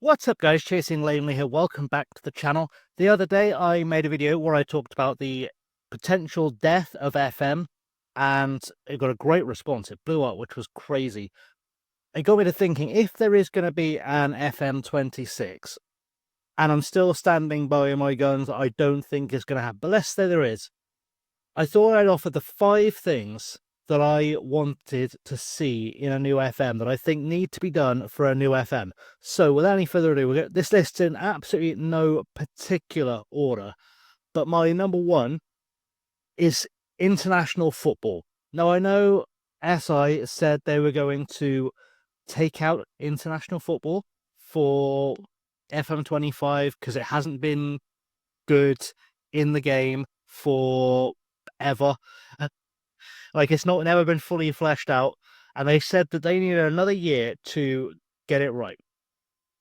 What's up guys, Chasing Lanely here, welcome back to the channel. The other day I made a video where I talked about the potential death of FM and it got a great response. It blew up, which was crazy. It got me to thinking, if there is going to be an FM26, and I'm still standing by my guns, I don't think it's going to happen, but let's say there is. I thought I'd offer the 5 things that I wanted to see in a new FM that I think need to be done for a new FM. So without any further ado, we'll get this list in absolutely no particular order. But my number 1 is international football. Now I know SI said they were going to take out international football for FM25 because it hasn't been good in the game for ever. Like, it's never been fully fleshed out, and they said that they needed another year to get it right.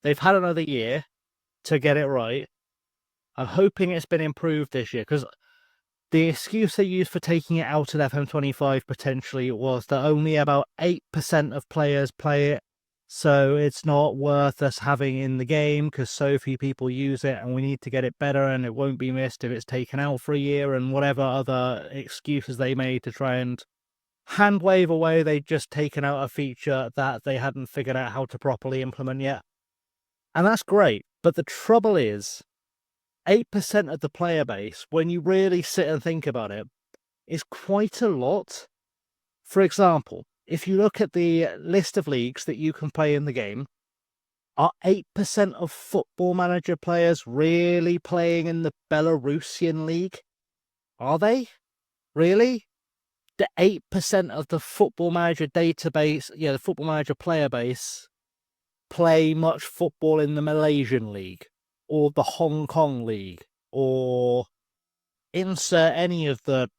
They've had another year to get it right. I'm hoping it's been improved this year, because the excuse they used for taking it out at FM25 potentially was that only about 8% of players play it, so it's not worth us having in the game because so few people use it, and we need to get it better and it won't be missed if it's taken out for a year, and whatever other excuses they made to try and hand wave away they'd just taken out a feature that they hadn't figured out how to properly implement yet. And that's great, but the trouble is 8% of the player base, when you really sit and think about it, is quite a lot. For example, if you look at the list of leagues that you can play in the game, are 8% of Football Manager players really playing in the Belarusian league? Are they? Really? The 8% of the Football Manager database, the Football Manager player base, play much football in the Malaysian league, or the Hong Kong league, or insert any of the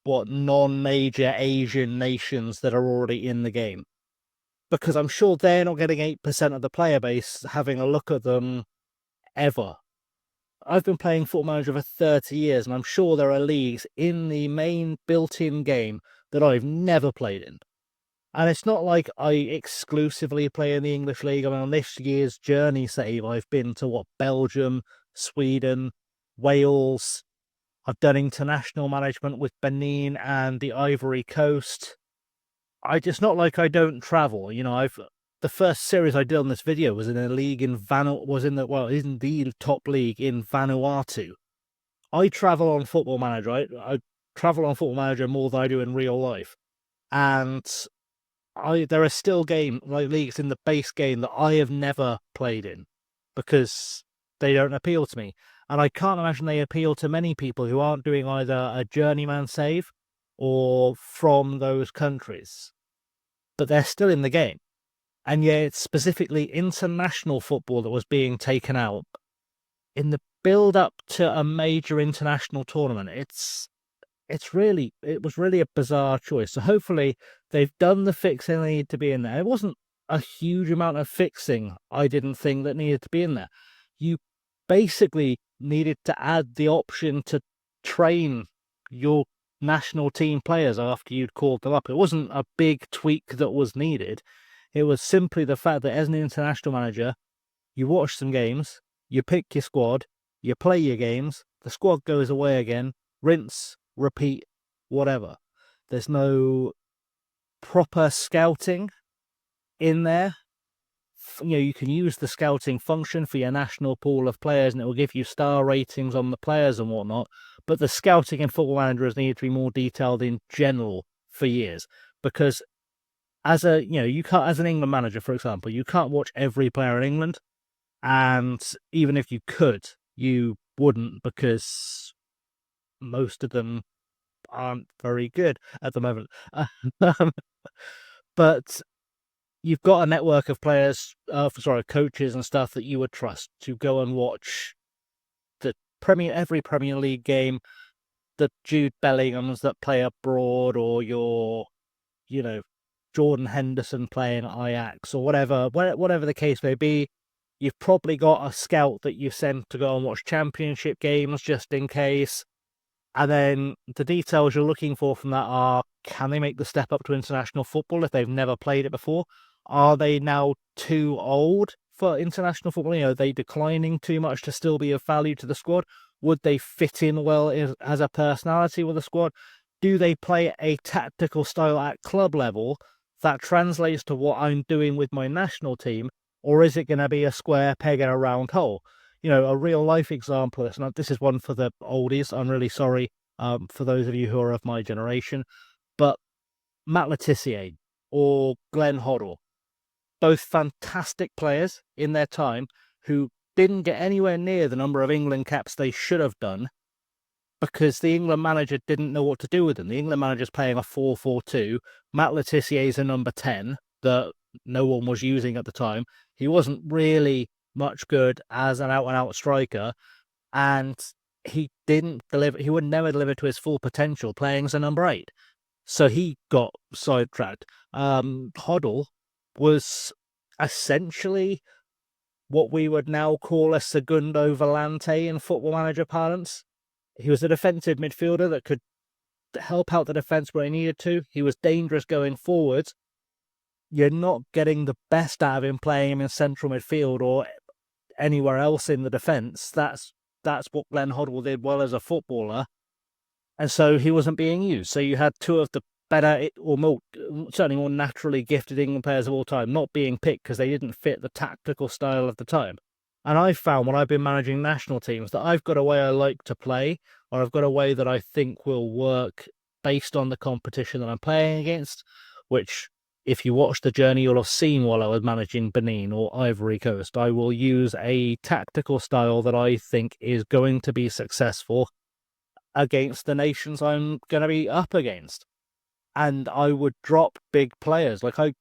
non-major Asian nations that are already in the game. Because I'm sure they're not getting 8% of the player base having a look at them ever. I've been playing Football Manager for 30 years, and I'm sure there are leagues in the main built-in game that I've never played in. And it's not like I exclusively play in the English League. I mean, on this year's journey save, I've been to, Belgium, Sweden, Wales. I've done international management with Benin and the Ivory Coast. It's not like I don't travel. The first series I did on this video was in a league in in the top league in Vanuatu. I travel on Football Manager, right? I travel on Football Manager more than I do in real life. And there are still leagues in the base game that I have never played in because they don't appeal to me. And I can't imagine they appeal to many people who aren't doing either a journeyman save or from those countries. But they're still in the game. And yet it's specifically international football that was being taken out in the build-up to a major international tournament. It was really a bizarre choice. So hopefully they've done the fixing they need to be in there. It wasn't a huge amount of fixing, I didn't think, that needed to be in there. You basically needed to add the option to train your national team players after you'd called them up. It wasn't a big tweak that was needed. It was simply the fact that as an international manager, you watch some games, you pick your squad, you play your games, the squad goes away again, rinse, repeat, whatever. There's no proper scouting in there. You can use the scouting function for your national pool of players and it will give you star ratings on the players and whatnot, but the scouting in Football Manager has needed to be more detailed in general for years, because as an England manager, for example, you can't watch every player in England, and even if you could, you wouldn't, because most of them aren't very good at the moment. But you've got a network of players, coaches and stuff that you would trust to go and watch every Premier League game, the Jude Bellinghams that play abroad, or your, Jordan Henderson playing at Ajax, or whatever the case may be. You've probably got a scout that you send to go and watch championship games just in case. And then the details you're looking for from that are, can they make the step up to international football if they've never played it before? Are they now too old for international football? Are they declining too much to still be of value to the squad? Would they fit in well as a personality with the squad? Do they play a tactical style at club level that translates to what I'm doing with my national team? Or is it going to be a square peg in a round hole? A real life example. This is one for the oldies. I'm really sorry for those of you who are of my generation. But Matt Le Tissier or Glenn Hoddle, both fantastic players in their time who didn't get anywhere near the number of England caps they should have done because the England manager didn't know what to do with them. The England manager's playing a 4-4-2. Matt Le Tissier's a number 10 that no one was using at the time. He wasn't really much good as an out-and-out striker, and he didn't deliver. He would never deliver to his full potential playing as a number 8. So he got sidetracked. Hoddle was essentially what we would now call a Segundo Volante in Football Manager parlance. He was a defensive midfielder that could help out the defence where he needed to. He was dangerous going forwards. You're not getting the best out of him playing him in central midfield or anywhere else in the defence. That's what Glenn Hoddle did well as a footballer. And so he wasn't being used. So you had two of the better, or certainly more naturally gifted England players of all time not being picked because they didn't fit the tactical style of the time. And I've found when I've been managing national teams that I've got a way I like to play, or I've got a way that I think will work based on the competition that I'm playing against, which, if you watch the journey, you'll have seen while I was managing Benin or Ivory Coast. I will use a tactical style that I think is going to be successful against the nations I'm going to be up against. And I would drop big players. Like, I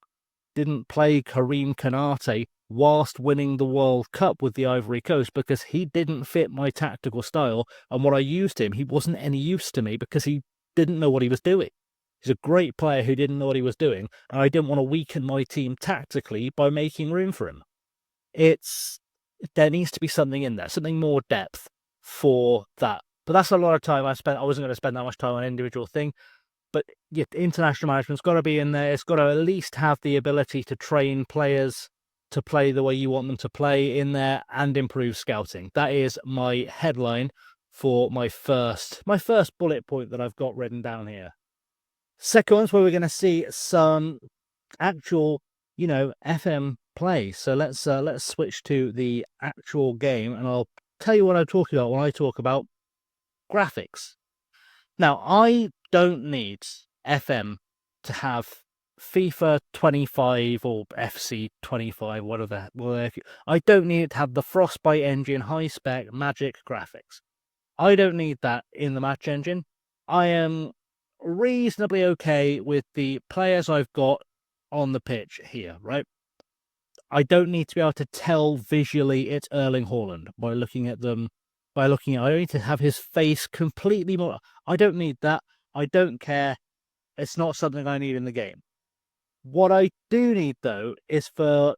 didn't play Karim Kanate whilst winning the World Cup with the Ivory Coast because he didn't fit my tactical style. And when I used him, he wasn't any use to me because he didn't know what he was doing. He's a great player who didn't know what he was doing, and I didn't want to weaken my team tactically by making room for him. There needs to be something in there, something more depth for that. But that's a lot of time I spent. I wasn't going to spend that much time on an individual thing. But yeah, international management's got to be in there. It's got to at least have the ability to train players to play the way you want them to play in there and improve scouting. That is my headline for my first bullet point that I've got written down here. Second one's where we're going to see some actual, FM play. So let's switch to the actual game, and I'll tell you what I'm talking about when I talk about graphics. Now, I don't need FM to have FIFA 25 or FC 25, whatever. I don't need it to have the Frostbite engine, high-spec, magic graphics. I don't need that in the match engine. I am reasonably okay with the players I've got on the pitch here, right? I don't need to be able to tell visually it's Erling Haaland by looking at them. I don't need to have his face completely more. I don't need that. I don't care. It's not something I need in the game. What I do need, though, is for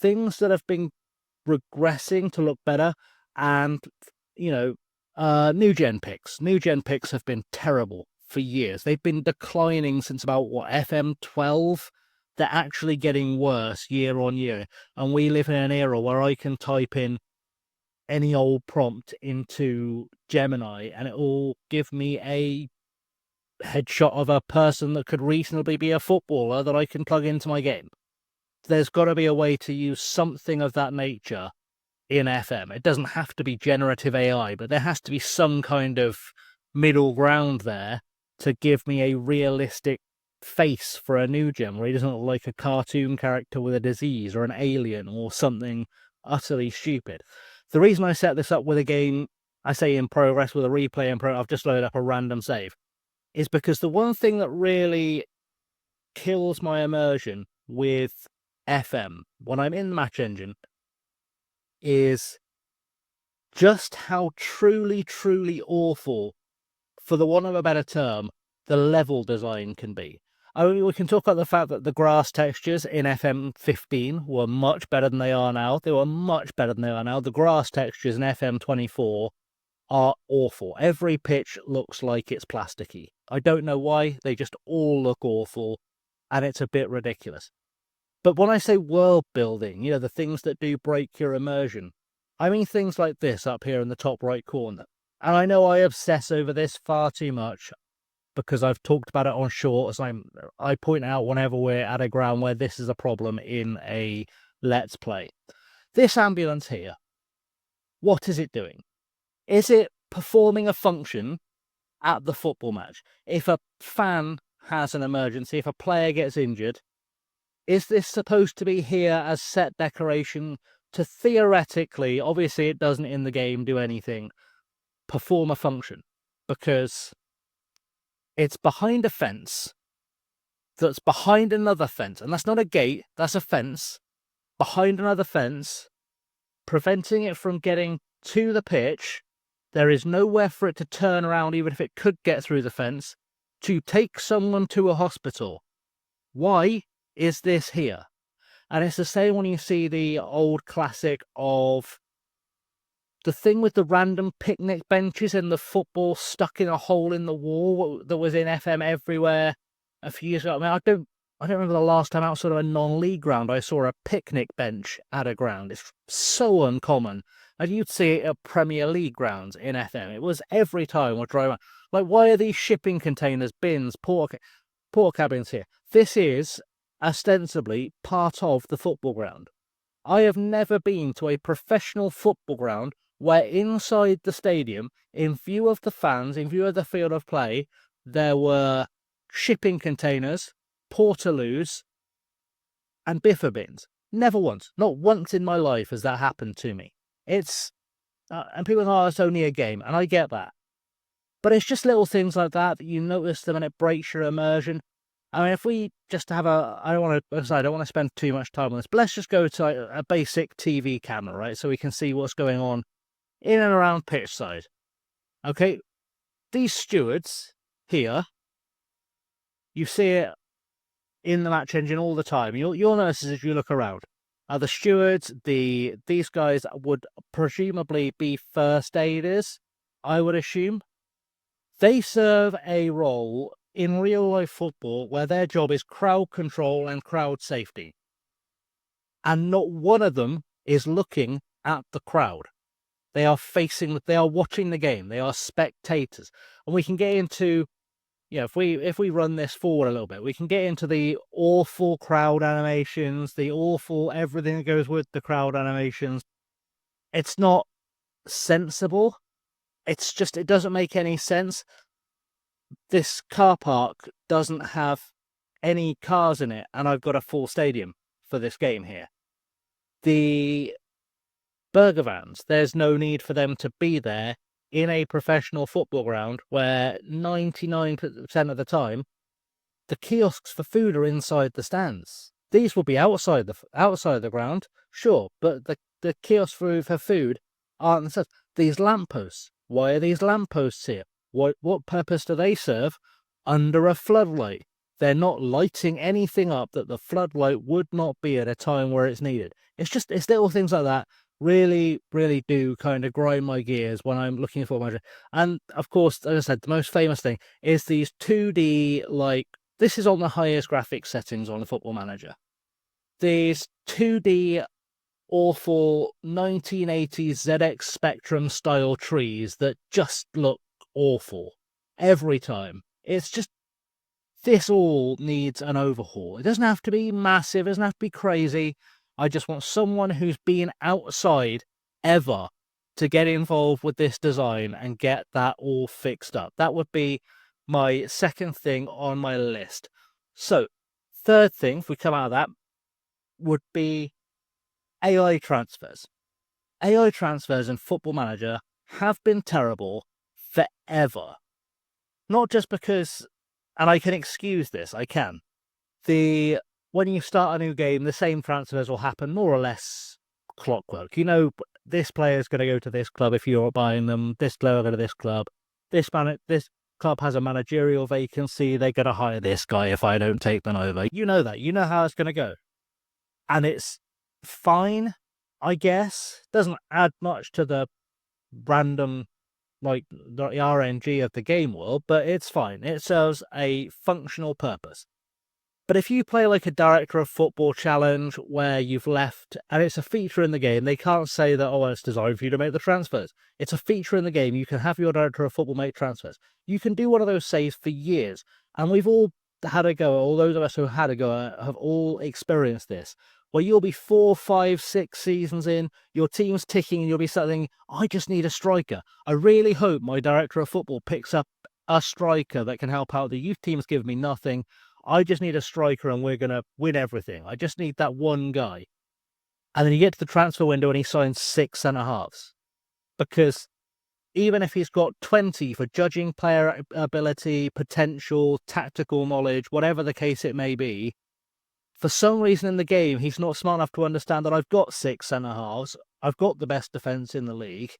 things that have been regressing to look better, and, new gen picks. New gen picks have been terrible for years. They've been declining since about, FM12? They're actually getting worse year on year. And we live in an era where I can type in any old prompt into Gemini and it will give me a headshot of a person that could reasonably be a footballer that I can plug into my game. There's got to be a way to use something of that nature in FM. It doesn't have to be generative AI, but there has to be some kind of middle ground there to give me a realistic face for a new gem where he doesn't look like a cartoon character with a disease or an alien or something utterly stupid. The reason I set this up with a game, I say in progress, with a replay in progress, I've just loaded up a random save, is because the one thing that really kills my immersion with FM when I'm in the match engine is just how truly, truly awful, for the want of a better term, the level design can be. I mean, we can talk about the fact that the grass textures in FM15 were much better than they are now. They were much better than they are now. The grass textures in FM24 are awful. Every pitch looks like it's plasticky. I don't know why. They just all look awful, and it's a bit ridiculous. But when I say world building, you know, the things that do break your immersion, I mean things like this up here in the top right corner. And I know I obsess over this far too much because I've talked about it on shorts. I point out whenever we're at a ground where this is a problem in a Let's Play. This ambulance here, what is it doing? Is it performing a function at the football match? If a fan has an emergency, if a player gets injured, is this supposed to be here as set decoration to theoretically, obviously it doesn't in the game do anything, perform a function? Because it's behind a fence that's behind another fence, and that's not a gate, that's a fence behind another fence, preventing it from getting to the pitch. There is nowhere for it to turn around, even if it could get through the fence, to take someone to a hospital. Why is this here? And it's the same when you see the old classic of the thing with the random picnic benches and the football stuck in a hole in the wall that was in FM everywhere a few years ago. I mean, I don't remember the last time outside of a non-league ground I saw a picnic bench at a ground. It's so uncommon. And you'd see it at Premier League grounds in FM. It was every time we're driving. Like, why are these shipping containers, bins, port cabins here? This is ostensibly part of the football ground. I have never been to a professional football ground where inside the stadium, in view of the fans, in view of the field of play, there were shipping containers, portaloos, and biffa bins. Never once. Not once in my life has that happened to me. It's... and people say, oh, it's only a game, and I get that. But it's just little things like that you notice them and it breaks your immersion. I mean, if we just have I don't want to spend too much time on this, but let's just go to a basic TV camera, right? So we can see what's going on in and around pitch side. Okay, these stewards here, you see it in the match engine all the time. You'll notice as you look around. The stewards, these guys would presumably be first aiders, I would assume. They serve a role in real life football where their job is crowd control and crowd safety. And not one of them is looking at the crowd. They are watching the game. They are spectators. And we can get into, if we run this forward a little bit, we can get into the awful crowd animations, the awful everything that goes with the crowd animations. It's not sensible. It's just, it doesn't make any sense. This car park doesn't have any cars in it, and I've got a full stadium for this game here. The burger vans, there's no need for them to be there in a professional football ground where 99% of the time the kiosks for food are inside the stands. These will be outside the ground, sure, but the kiosks for food aren't the stands. These lampposts, why are these lampposts here? What purpose do they serve under a floodlight? They're not lighting anything up that the floodlight would not be at a time where it's needed. It's little things like that really, really do kind of grind my gears when I'm looking for my... And of course, as I said, the most famous thing is these 2D, like, this is on the highest graphics settings on the Football Manager. These 2D awful 1980s ZX Spectrum style trees that just look awful every time. It's just, this all needs an overhaul. It doesn't have to be massive, it doesn't have to be crazy. I just want someone who's been outside ever to get involved with this design and get that all fixed up. That would be my second thing on my list. So, third thing, if we come out of that, would be AI transfers. AI transfers in Football Manager have been terrible forever. Not just because, and I can excuse this, I can. When you start a new game, the same transfers will happen more or less clockwork. You know, this player's going to go to this club if you're buying them, this player go to this club. This club has a managerial vacancy, they're going to hire this guy if I don't take them over. You know that. You know how it's going to go. And it's fine, I guess. Doesn't add much to the random, like, the RNG of the game world, but it's fine. It serves a functional purpose. But if you play like a director of football challenge where you've left, and it's a feature in the game, they can't say that, oh, it's designed for you to make the transfers. It's a feature in the game. You can have your director of football make transfers. You can do one of those saves for years. And we've all had a go, all those of us who had a go have all experienced this, where you'll be 4, 5, 6 seasons in, your team's ticking, and you'll be saying, I just need a striker. I really hope my director of football picks up a striker that can help out. The youth teams give me nothing. I just need a striker and we're going to win everything. I just need that one guy. And then you get to the transfer window and he signs 6 centre-halves. Because even if he's got 20 for judging player ability, potential, tactical knowledge, whatever the case it may be, for some reason in the game, he's not smart enough to understand that I've got 6 centre-halves. I've got the best defence in the league.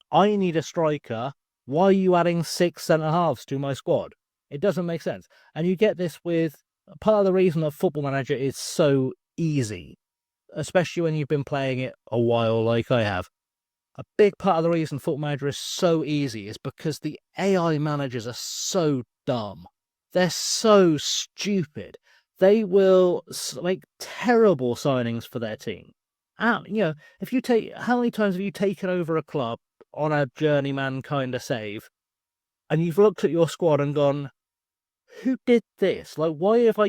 I need a striker. Why are you adding 6 centre-halves to my squad? It doesn't make sense. And you get this with part of the reason that Football Manager is so easy, especially when you've been playing it a while like I have. A big part of the reason Football Manager is so easy is because the AI managers are so dumb. They're so stupid. They will make terrible signings for their team. And, if you take, how many times have you taken over a club on a journeyman kind of save, and you've looked at your squad and gone, who did this? Like, why have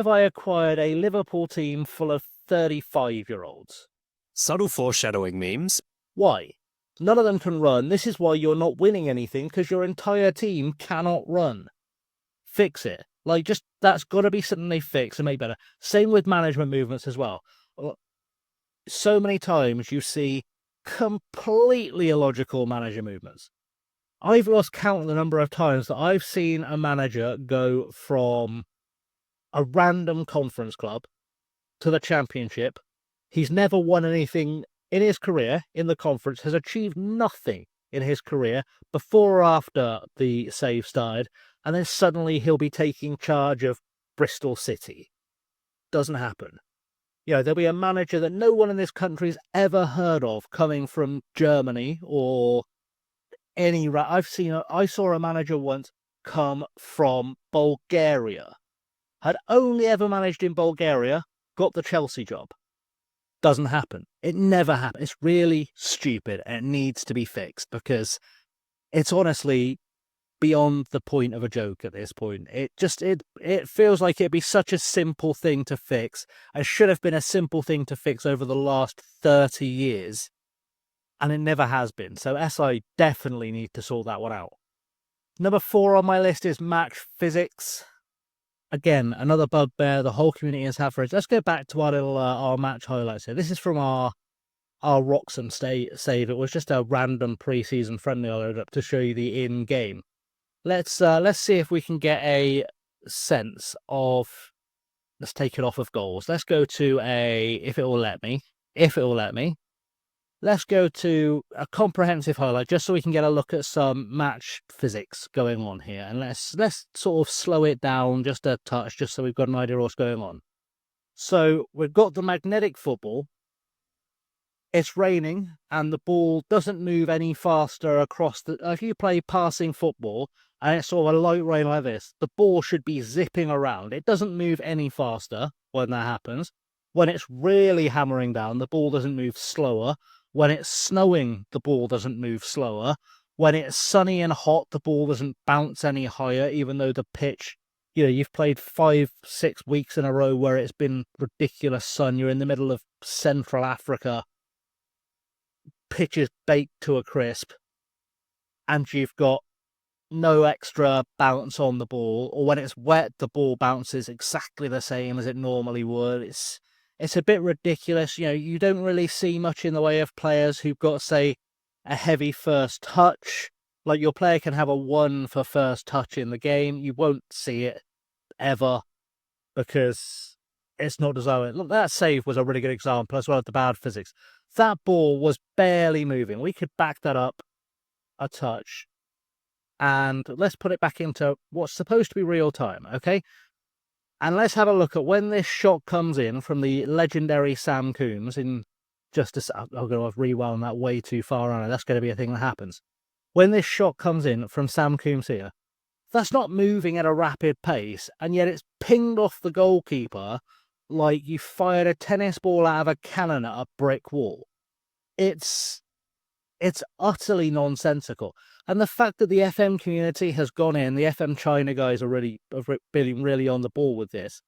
I acquired a Liverpool team full of 35-year-olds? Subtle foreshadowing memes. Why? None of them can run. This is why you're not winning anything, because your entire team cannot run. Fix it. Like, just, that's got to be something they fix and make better. Same with management movements as well. So many times you see completely illogical manager movements. I've lost count of the number of times that I've seen a manager go from a random conference club to the championship. He's never won anything in his career in the conference, has achieved nothing in his career before or after the save started, and then suddenly he'll be taking charge of Bristol City. Doesn't happen. There'll be a manager that no one in this country's ever heard of coming from Germany or I saw a manager once come from Bulgaria, had only ever managed in Bulgaria, got the Chelsea job. Doesn't happen. It never happens. It's really stupid and it needs to be fixed because it's honestly beyond the point of a joke at this point. It feels like it'd be such a simple thing to fix and should have been a simple thing to fix over the last 30 years. And it never has been. So SI definitely need to sort that one out. Number 4 on my list is match physics. Again, another bugbear the whole community has had for us. Let's go back to our little our match highlights here. This is from our Wroxham save. It was just a random pre-season friendly I loaded up to show you the in-game. Let's see if we can get a sense of. Let's take it off of goals. Let's go to if it will let me. Let's go to a comprehensive highlight just so we can get a look at some match physics going on here. And let's sort of slow it down just a touch, just so we've got an idea of what's going on. So we've got the magnetic football. It's raining and the ball doesn't move any faster across the... If you play passing football and it's sort of a light rain like this, the ball should be zipping around. It doesn't move any faster when that happens. When it's really hammering down, the ball doesn't move slower. When it's snowing, the ball doesn't move slower. When it's sunny and hot, the ball doesn't bounce any higher, even though the pitch, you've played 5, 6 weeks in a row where it's been ridiculous sun. You're in the middle of Central Africa. Pitch is baked to a crisp. And you've got no extra bounce on the ball. Or when it's wet, the ball bounces exactly the same as it normally would. It's a bit ridiculous. You don't really see much in the way of players who've got, say, a heavy first touch. Like, your player can have a 1 for first touch in the game. You won't see it ever because it's not designed. Look, that save was a really good example as well of the bad physics. That ball was barely moving. We could back that up a touch. And let's put it back into what's supposed to be real time, okay? And let's have a look at when this shot comes in from the legendary Sam Coombs in just a... I'm going to have rewound that way too far on it. That's going to be a thing that happens. When this shot comes in from Sam Coombs here, That's not moving at a rapid pace, and yet it's pinged off the goalkeeper like you fired a tennis ball out of a cannon at a brick wall. It's utterly nonsensical. And the fact that the FM community has gone in, the FM China guys have been really on the ball with this,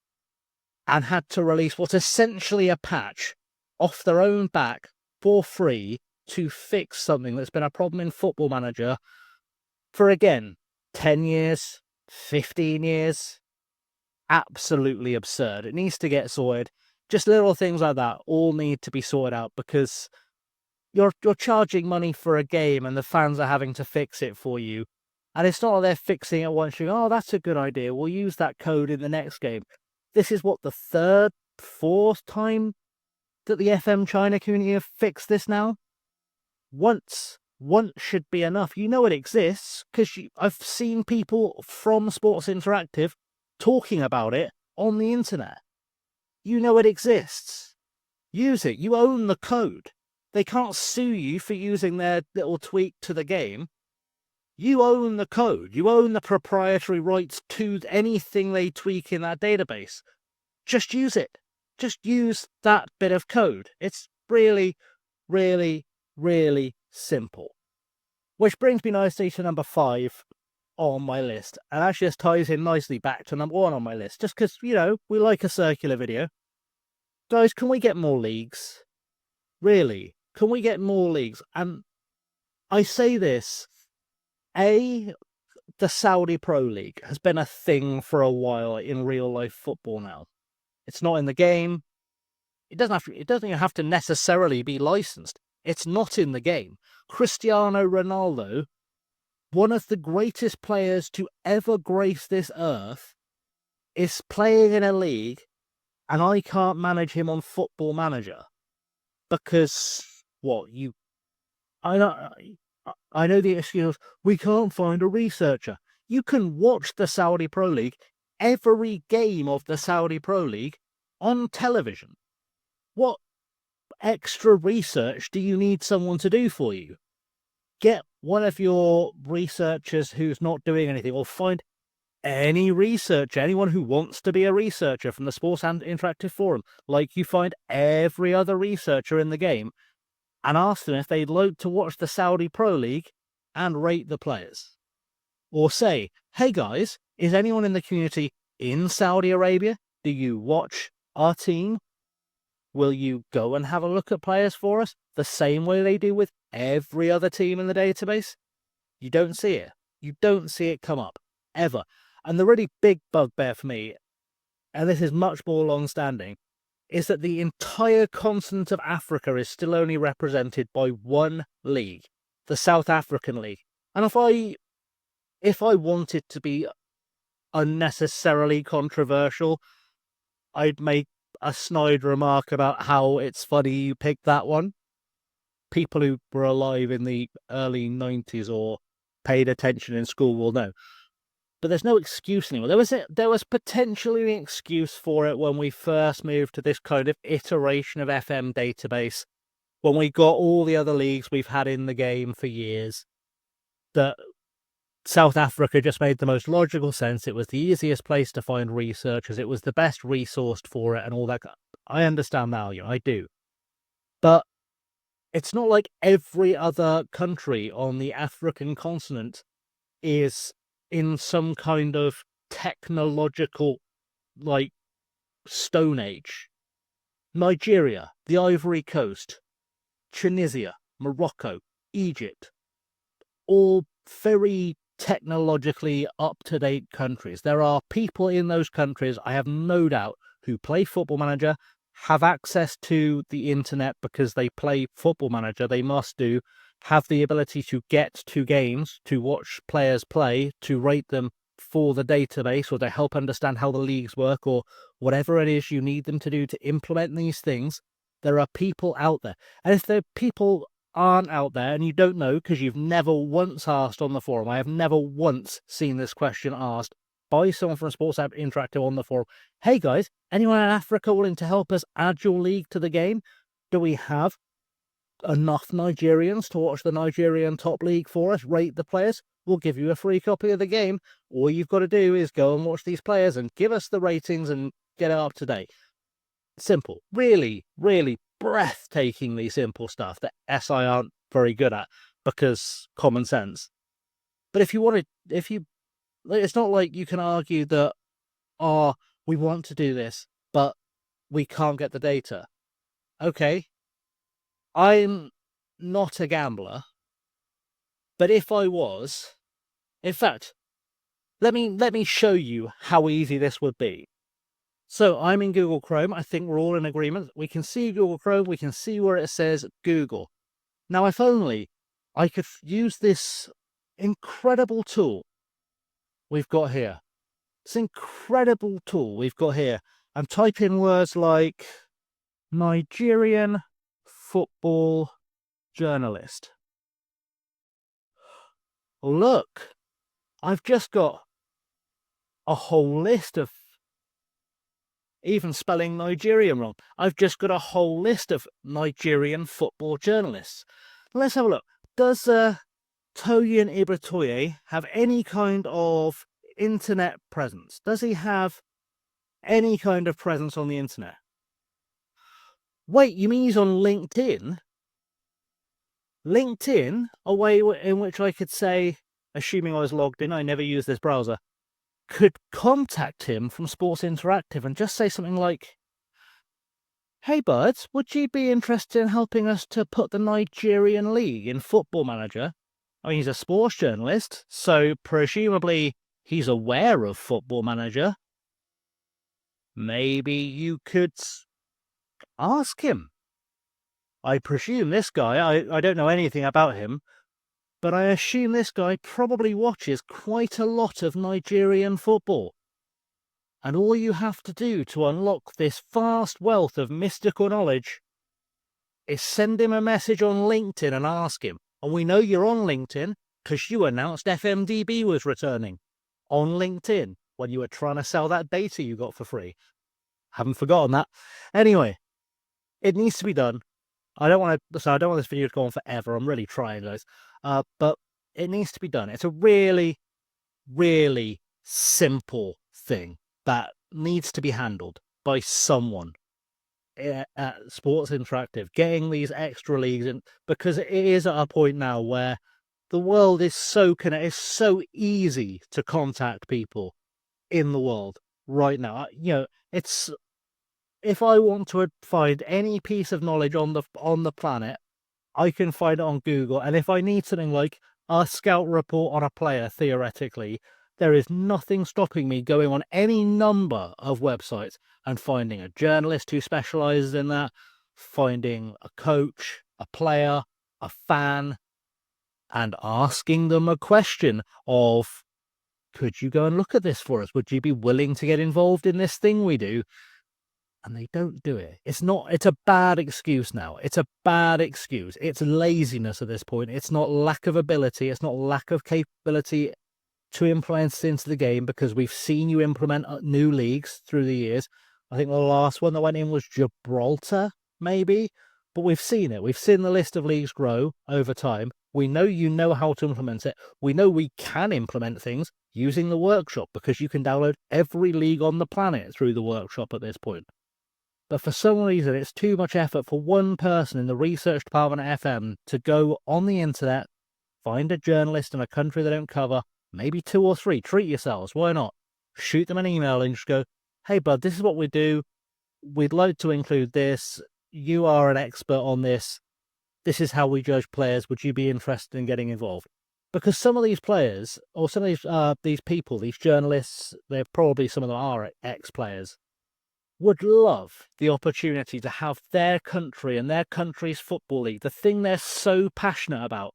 and had to release what's essentially a patch off their own back for free to fix something that's been a problem in Football Manager for, again, 10 years, 15 years. Absolutely absurd. It needs to get sorted. Just little things like that all need to be sorted out, because you're charging money for a game and the fans are having to fix it for you. And it's not like they're fixing it once you go, oh, that's a good idea, we'll use that code in the next game. This is what, the third, fourth time that the FM China community have fixed this now? Once should be enough. You know it exists, because I've seen people from Sports Interactive talking about it on the internet. You know it exists. Use it. You own the code. They can't sue you for using their little tweak to the game. You own the code. You own the proprietary rights to anything they tweak in that database. Just use it. Just use that bit of code. It's really, really, really simple. Which brings me nicely to number 5 on my list. And actually this ties in nicely back to number 1 on my list. Just because, you know, we like a circular video. Guys, can we get more leagues? Really? Can we get more leagues? And I say this, the Saudi Pro League has been a thing for a while in real life football now. It's not in the game. It doesn't even have to necessarily be licensed. It's not in the game. Cristiano Ronaldo, one of the greatest players to ever grace this earth, is playing in a league, and I can't manage him on Football Manager. Because, I know the excuse, we can't find a researcher. You can watch the Saudi Pro League, every game of the Saudi Pro League, on television. What extra research do you need someone to do for you? Get one of your researchers who's not doing anything, or find any researcher, anyone who wants to be a researcher from the Sports and Interactive Forum, like you find every other researcher in the game, and ask them if they'd like to watch the Saudi Pro League and rate the players. Or say, hey guys, is anyone in the community in Saudi Arabia? Do you watch our team? Will you go and have a look at players for us the same way they do with every other team in the database? You don't see it. You don't see it come up, ever. And the really big bugbear for me, and this is much more long-standing, is that the entire continent of Africa is still only represented by one league, the South African League. And if I wanted to be unnecessarily controversial, I'd make a snide remark about how it's funny you picked that one. People who were alive in the early 90s or paid attention in school will know. But there's no excuse anymore. There was potentially an excuse for it when we first moved to this kind of iteration of FM database, when we got all the other leagues we've had in the game for years, that South Africa just made the most logical sense. It was the easiest place to find researchers. It was the best resourced for it and all that. I understand now, I do. But it's not like every other country on the African continent is in some kind of technological, Stone Age. Nigeria, the Ivory Coast, Tunisia, Morocco, Egypt, all very technologically up-to-date countries. There are people in those countries, I have no doubt, who play Football Manager, have access to the internet because they play Football Manager. They must have the ability to get to games, to watch players play, to rate them for the database, or to help understand how the leagues work, or whatever it is you need them to do to implement these things. There are people out there. And if the people aren't out there and you don't know because you've never once asked on the forum, I have never once seen this question asked by someone from Sports App Interactive on the forum, hey guys, anyone in Africa willing to help us add your league to the game? Do we have enough Nigerians to watch the Nigerian top league for us, rate the players? we'll give you a free copy of the game. All you've got to do is go and watch these players and give us the ratings and get it up to date. Simple. Really, really breathtakingly simple stuff that SI aren't very good at because common sense. But if you wanted, it's not like you can argue that, oh, we want to do this, but we can't get the data. Okay, I'm not a gambler, but if I was, in fact, let me show you how easy this would be. So I'm in Google Chrome. I think we're all in agreement. We can see Google Chrome. We can see where it says Google. Now, if only I could use this incredible tool we've got here. This incredible tool we've got here. And type in words like Nigerian football journalist. Look, I've just got a whole list of, even spelling Nigerian wrong, I've just got a whole list of Nigerian football journalists. Let's have a look. Does Toyin Ibratoye have any kind of internet presence? Does he have any kind of presence on the internet? Wait, you mean he's on LinkedIn? LinkedIn, a way in which I could say, assuming I was logged in, I never use this browser, could contact him from Sports Interactive and just say something like, hey buds, would you be interested in helping us to put the Nigerian League in Football Manager? I mean, he's a sports journalist, so presumably he's aware of Football Manager. Maybe you could ask him. I presume this guy, I don't know anything about him, but I assume this guy probably watches quite a lot of Nigerian football. And all you have to do to unlock this vast wealth of mystical knowledge is send him a message on LinkedIn and ask him. And we know you're on LinkedIn because you announced FMDB was returning on LinkedIn when you were trying to sell that data you got for free. Haven't forgotten that. Anyway, it needs to be done. I don't want this video to go on forever. I'm really trying, guys. But it needs to be done. It's a really, really simple thing that needs to be handled by someone at Sports Interactive, getting these extra leagues in, because it is at a point now where the world is so connected. It's so easy to contact people in the world right now. You know, it's, if I want to find any piece of knowledge on the planet, I can find it on Google. And if I need something like a scout report on a player, theoretically, there is nothing stopping me going on any number of websites and finding a journalist who specializes in that, finding a coach, a player, a fan, and asking them a question of, could you go and look at this for us? Would you be willing to get involved in this thing we do? And they don't do it. It's a bad excuse now. It's a bad excuse. It's laziness at this point. It's not lack of ability. It's not lack of capability to implement it into the game, because we've seen you implement new leagues through the years. I think the last one that went in was Gibraltar, maybe. But we've seen it. We've seen the list of leagues grow over time. We know you know how to implement it. We know we can implement things using the workshop, because you can download every league on the planet through the workshop at this point. But for some reason, it's too much effort for one person in the research department at FM to go on the internet, find a journalist in a country they don't cover, maybe 2 or 3, treat yourselves, why not? Shoot them an email and just go, hey bud, this is what we do. We'd like to include this. You are an expert on this. This is how we judge players. Would you be interested in getting involved? Because some of these players, or some of these people, these journalists, they're probably, some of them are ex-players, would love the opportunity to have their country and their country's football league, the thing they're so passionate about,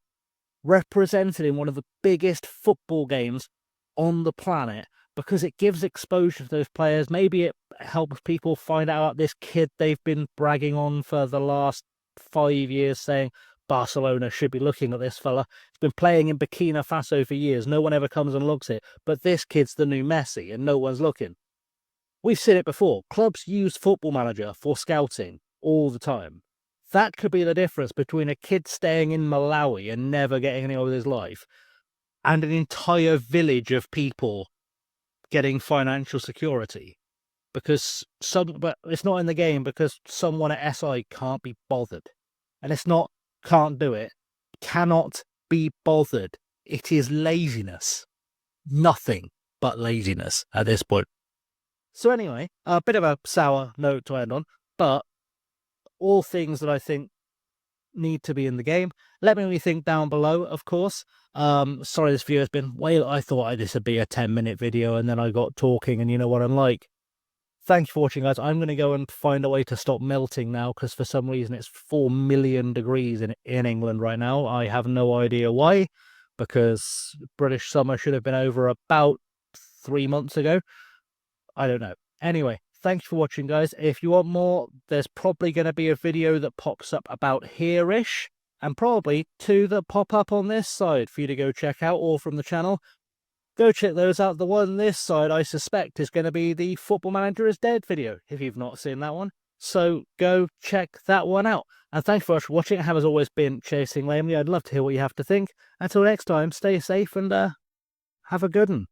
represented in one of the biggest football games on the planet, because it gives exposure to those players. Maybe it helps people find out about this kid they've been bragging on for the last 5 years, saying Barcelona should be looking at this fella. He's been playing in Burkina Faso for years. No one ever comes and looks at it. But this kid's the new Messi and no one's looking. We've seen it before. Clubs use Football Manager for scouting all the time. That could be the difference between a kid staying in Malawi and never getting anywhere with his life, and an entire village of people getting financial security. But it's not in the game because someone at SI can't be bothered. And it's not can't do it, cannot be bothered. It is laziness. Nothing but laziness at this point. So anyway, a bit of a sour note to end on, but all things that I think need to be in the game. Let me know what you think down below, of course. Sorry this video has been I thought this would be a 10-minute video and then I got talking and you know what I'm like. Thank you for watching, guys. I'm going to go and find a way to stop melting now because for some reason it's 4 million degrees in England right now. I have no idea why, because British summer should have been over about 3 months ago. I don't know. Anyway, thank you for watching, guys. If you want more, there's probably going to be a video that pops up about here-ish, and probably 2 that pop up on this side for you to go check out, all from the channel. Go check those out. The one this side, I suspect, is going to be the Football Manager is Dead video, if you've not seen that one. So go check that one out. And thanks for watching. I have, as always, been Chasing Lamely. I'd love to hear what you have to think. Until next time, stay safe and have a good one.